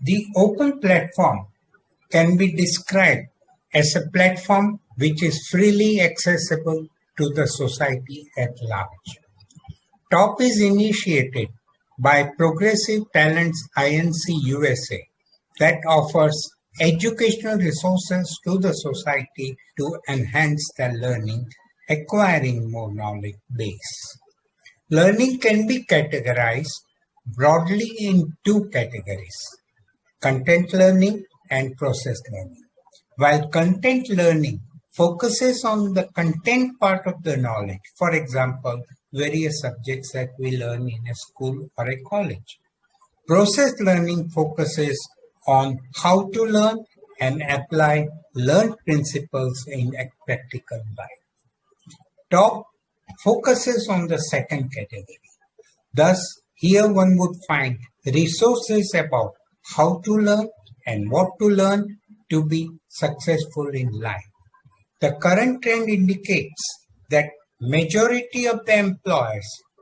The open platform can be described as a platform which is freely accessible to the society at large. TOP is initiated by Progressive Talents Inc. USA that offers educational resources to the society to enhance their learning, acquiring more knowledge base. Learning can be categorized broadly in two categories: content learning and process learning. While content learning focuses on the content part of the knowledge, for example, various subjects that we learn in a school or a college, process learning focuses on how to learn and apply learned principles in a practical life. TOP focuses on the second category. Thus, here one would find resources about how to learn and what to learn to be successful in life. The current trend indicates that majority of the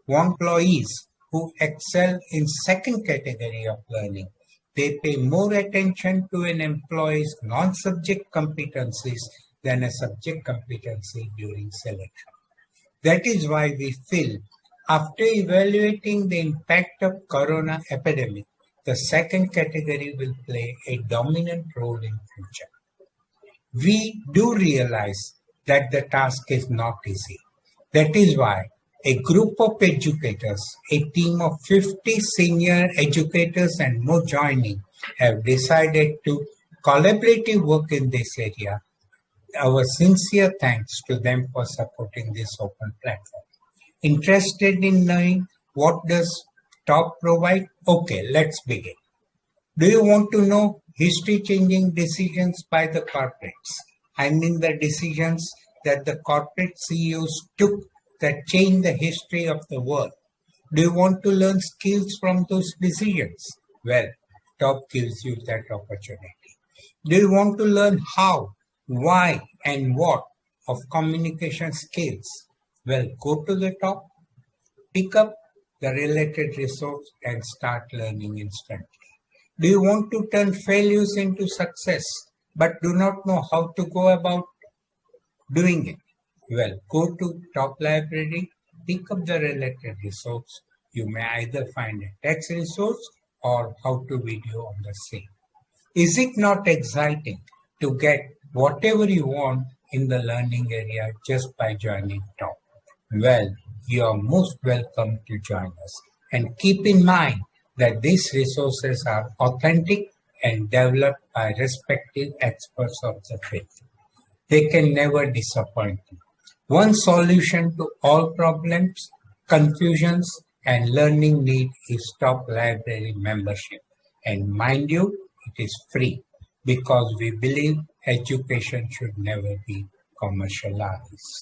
employees who excel in second category of learning, they pay more attention to an employee's non-subject competencies than a subject competency during selection. That is why we feel, after evaluating the impact of corona epidemic, the second category will play a dominant role in future. We do realize that the task is not easy. That is why a group of educators, a team of 50 senior educators and more joining, have decided to collaboratively work in this area. Our sincere thanks to them for supporting this open platform. Interested in knowing what does TOP provide? Okay, let's begin. Do you want to know history-changing decisions by the corporates? I mean the decisions that the corporate CEOs took that changed the history of the world. Do you want to learn skills from those decisions? Well, TOP gives you that opportunity. Do you want to learn how, why, and what of communication skills? Well, go to the TOP, pick up the related resource and start learning instantly. Do you want to turn failures into success but do not know how to go about doing it? Well, go to TOP library, pick up the related resource. You may either find a text resource or how-to video on the same. Is it not exciting to get whatever you want in the learning area just by joining TOP? Well, you are most welcome to join us. And keep in mind that these resources are authentic and developed by respected experts of the field. They can never disappoint you. One solution to all problems, confusions, and learning need is TOP library membership. And mind you, it is free because we believe education should never be commercialized.